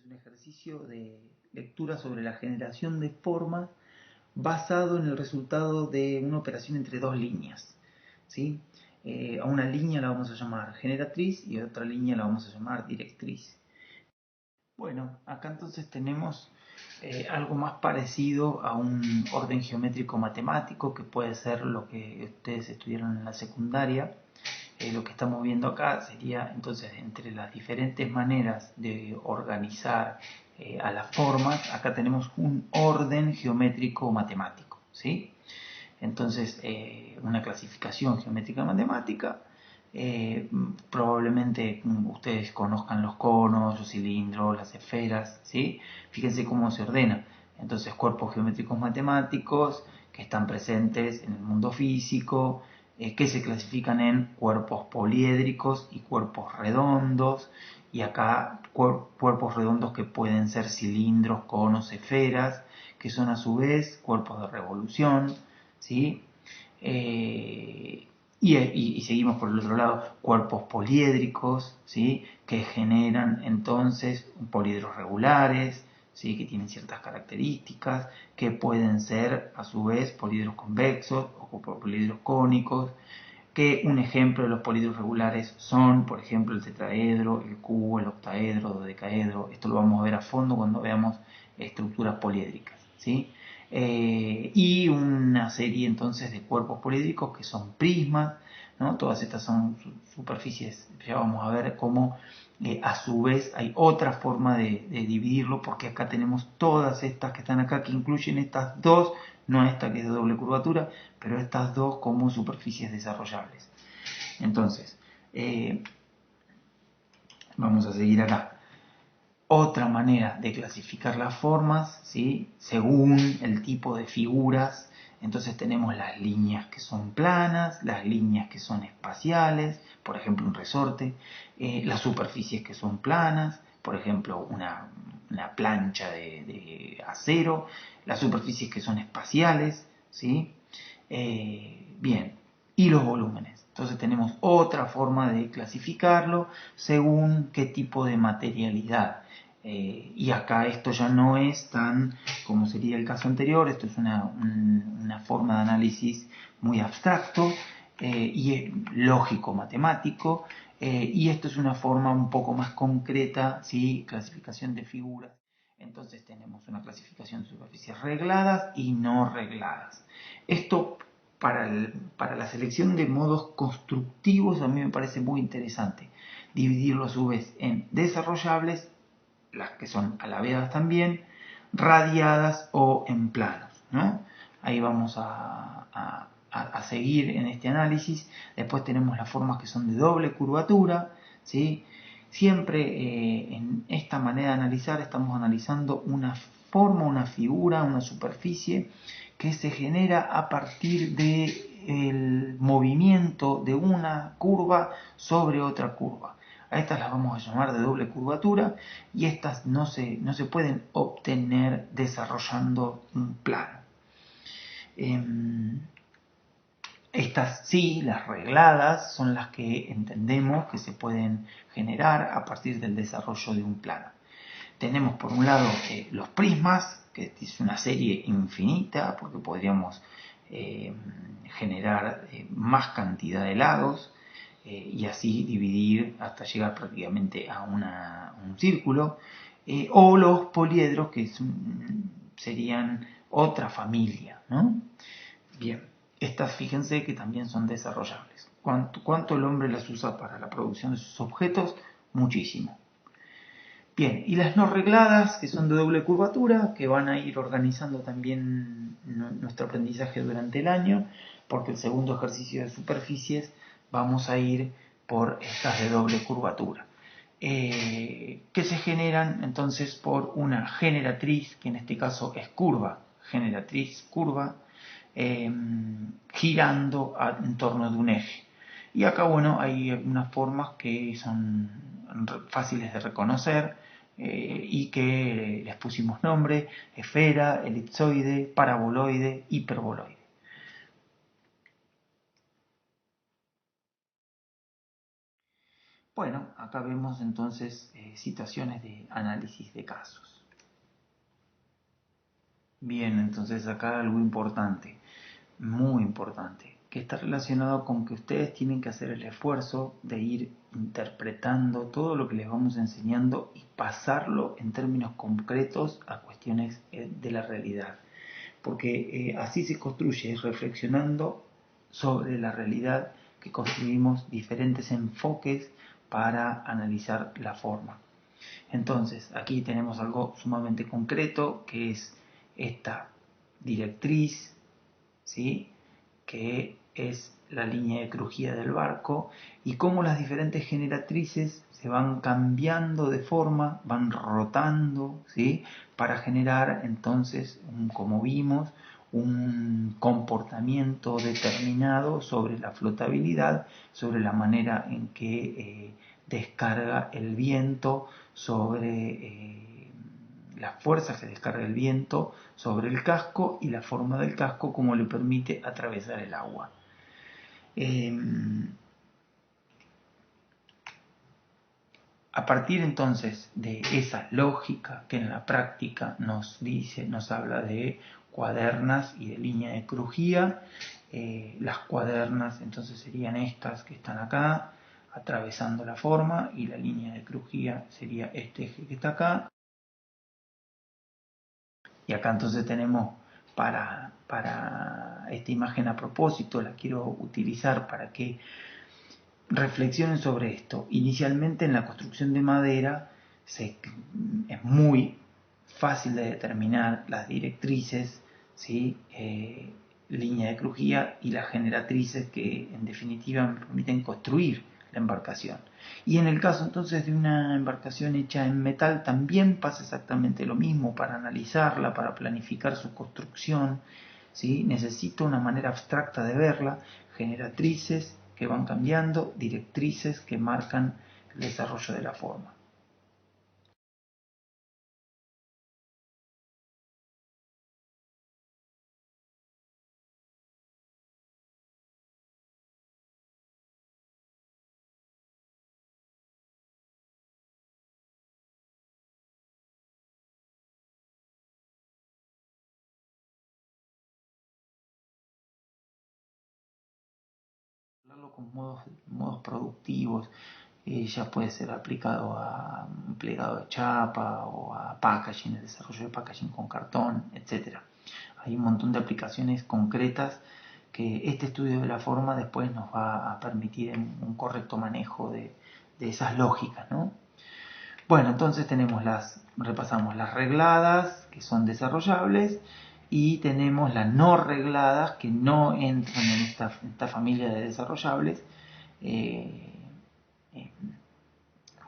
es un ejercicio de lectura sobre la generación de formas basado en el resultado de una operación entre dos líneas, ¿sí? A una línea la vamos a llamar generatriz y a otra línea la vamos a llamar directriz. Bueno, acá entonces tenemos algo más parecido a un orden geométrico matemático, que puede ser lo que ustedes estudiaron en la secundaria. Lo que estamos viendo acá sería entonces entre las diferentes maneras de organizar a las formas. Acá tenemos un orden geométrico matemático, ¿sí? Entonces una clasificación geométrica matemática, probablemente ustedes conozcan los conos, los cilindros, las esferas, ¿sí? Fíjense cómo se ordena. Entonces cuerpos geométricos matemáticos que están presentes en el mundo físico, que se clasifican en cuerpos poliédricos y cuerpos redondos, y acá cuerpos redondos que pueden ser cilindros, conos, esferas, que son a su vez cuerpos de revolución, ¿sí? Y seguimos por el otro lado, cuerpos poliédricos, ¿sí? Que generan entonces poliedros regulares, ¿sí? Que tienen ciertas características, que pueden ser a su vez poliedros convexos o poliedros cónicos, que un ejemplo de los poliedros regulares son, por ejemplo, el tetraedro, el cubo, el octaedro, dodecaedro. Esto lo vamos a ver a fondo cuando veamos estructuras poliédricas, ¿sí? Y una serie entonces de cuerpos poliédricos que son prismas, ¿no? Todas estas son superficies. Ya vamos a ver cómo a su vez hay otra forma de dividirlo, porque acá tenemos todas estas que están acá, que incluyen estas dos, no esta que es de doble curvatura, pero estas dos como superficies desarrollables. Entonces, vamos a seguir acá. Otra manera de clasificar las formas, ¿sí? Según el tipo de figuras. Entonces tenemos las líneas que son planas, las líneas que son espaciales, por ejemplo un resorte, las superficies que son planas, por ejemplo una plancha de acero, las superficies que son espaciales, ¿sí? Bien, y los volúmenes. Entonces tenemos otra forma de clasificarlo según qué tipo de materialidad. Y acá esto ya no es tan como sería el caso anterior. Esto es una forma de análisis muy abstracto y es lógico matemático, y esto es una forma un poco más concreta, ¿sí? Clasificación de figuras. Entonces tenemos una clasificación de superficies regladas y no regladas. Esto para la selección de modos constructivos a mí me parece muy interesante. Dividirlo a su vez en desarrollables, las que son alabeadas también, radiadas o en planos, ¿no? Ahí vamos a seguir en este análisis. Después tenemos las formas que son de doble curvatura, ¿sí? Siempre en esta manera de analizar estamos analizando una forma, una figura, una superficie que se genera a partir del movimiento de una curva sobre otra curva. A estas las vamos a llamar de doble curvatura, y estas no se pueden obtener desarrollando un plano. Estas sí, las regladas, son las que entendemos que se pueden generar a partir del desarrollo de un plano. Tenemos por un lado los prismas, que es una serie infinita, porque podríamos generar más cantidad de lados, y así dividir hasta llegar prácticamente a un círculo, o los poliedros, que serían otra familia, ¿no? Bien, estas fíjense que también son desarrollables. ¿Cuánto el hombre las usa para la producción de sus objetos? Muchísimo. Bien, y las no regladas, que son de doble curvatura, que van a ir organizando también nuestro aprendizaje durante el año, porque el segundo ejercicio de superficies vamos a ir por estas de doble curvatura, que se generan entonces por una generatriz, que en este caso es curva, generatriz curva, girando en torno de un eje. Y acá, bueno, hay algunas formas que son fáciles de reconocer, y que les pusimos nombre: esfera, elipsoide, paraboloide, hiperboloide. Bueno, acá vemos entonces situaciones de análisis de casos. Bien, entonces acá algo importante, muy importante, que está relacionado con que ustedes tienen que hacer el esfuerzo de ir interpretando todo lo que les vamos enseñando y pasarlo en términos concretos a cuestiones de la realidad. Porque así se construye, reflexionando sobre la realidad, que construimos diferentes enfoques para analizar la forma. Entonces, aquí tenemos algo sumamente concreto, que es esta directriz, ¿sí?, que es la línea de crujía del barco, y cómo las diferentes generatrices se van cambiando de forma, van rotando, ¿sí?, para generar entonces, como vimos, un comportamiento determinado sobre la flotabilidad, sobre la manera en que descarga el viento, sobre las fuerzas que descarga el viento sobre el casco y la forma del casco como le permite atravesar el agua. A partir entonces de esa lógica que en la práctica nos habla de cuadernas y de línea de crujía, las cuadernas entonces serían estas que están acá, atravesando la forma, y la línea de crujía sería este eje que está acá. Y acá entonces tenemos para esta imagen, a propósito, la quiero utilizar para que reflexionen sobre esto. Inicialmente en la construcción de madera es muy fácil de determinar las directrices, ¿sí?, línea de crujía y las generatrices que en definitiva me permiten construir la embarcación. Y en el caso entonces de una embarcación hecha en metal también pasa exactamente lo mismo. Para analizarla, para planificar su construcción, ¿sí?, necesito una manera abstracta de verla, generatrices que van cambiando, directrices que marcan el desarrollo de la forma. Hablarlo con modos productivos, ya puede ser aplicado a un plegado de chapa o a packaging, el desarrollo de packaging con cartón, etc. Hay un montón de aplicaciones concretas que este estudio de la forma después nos va a permitir un correcto manejo de esas lógicas, ¿no? Bueno, entonces repasamos las regladas, que son desarrollables, y tenemos las no regladas, que no entran en esta familia de desarrollables, eh, eh,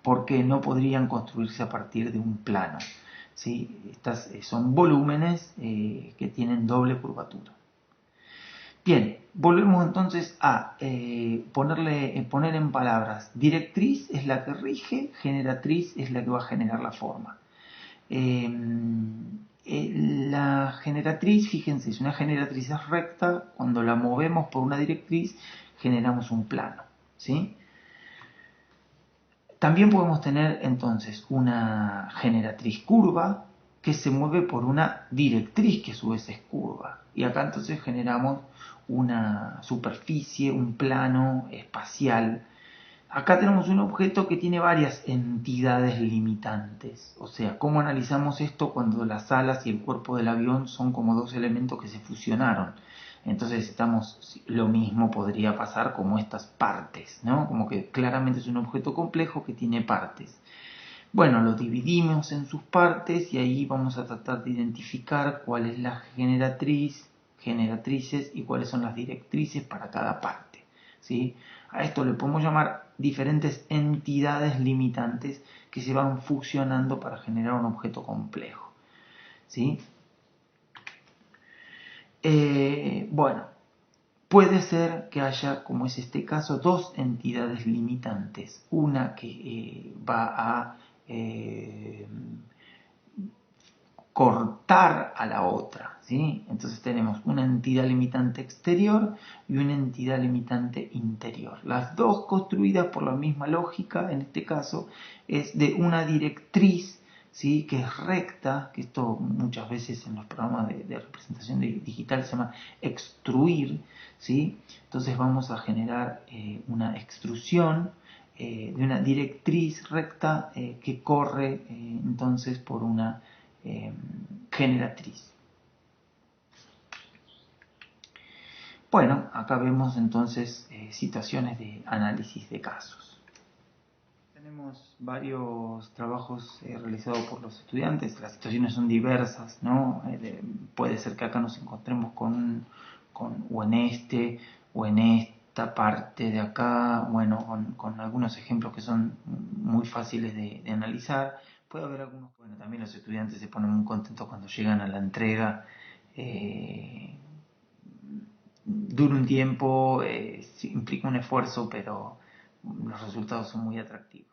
porque no podrían construirse a partir de un plano, ¿sí? Estas son volúmenes que tienen doble curvatura. Bien, volvemos entonces a poner en palabras. Directriz es la que rige, generatriz es la que va a generar la forma. La generatriz, fíjense, es una generatriz recta. Cuando la movemos por una directriz, generamos un plano, ¿sí? También podemos tener entonces una generatriz curva que se mueve por una directriz que a su vez es curva. Y acá entonces generamos una superficie, un plano espacial. Acá tenemos un objeto que tiene varias entidades limitantes. O sea, ¿cómo analizamos esto cuando las alas y el cuerpo del avión son como dos elementos que se fusionaron? Entonces lo mismo podría pasar como estas partes, ¿no? Como que claramente es un objeto complejo que tiene partes. Bueno, lo dividimos en sus partes y ahí vamos a tratar de identificar cuál es la generatrices y cuáles son las directrices para cada parte, ¿sí? A esto le podemos llamar diferentes entidades limitantes que se van fusionando para generar un objeto complejo, ¿sí? Bueno, puede ser que haya, como es este caso, dos entidades limitantes. Una que va a cortar a la otra, ¿sí? Entonces tenemos una entidad limitante exterior y una entidad limitante interior. Las dos construidas por la misma lógica, en este caso, es de una directriz, ¿sí? Que es recta, que esto muchas veces en los programas de representación digital se llama extruir, ¿sí? Entonces vamos a generar una extrusión de una directriz recta que corre entonces por una generatriz. Bueno, acá vemos entonces situaciones de análisis de casos. Tenemos varios trabajos realizados por los estudiantes, las situaciones son diversas, ¿no? Puede ser que acá nos encontremos con o en este o en esta parte de acá, bueno, con algunos ejemplos que son muy fáciles de analizar. Puede haber algunos, bueno, también los estudiantes se ponen muy contentos cuando llegan a la entrega. Dura un tiempo, implica un esfuerzo, pero los resultados son muy atractivos.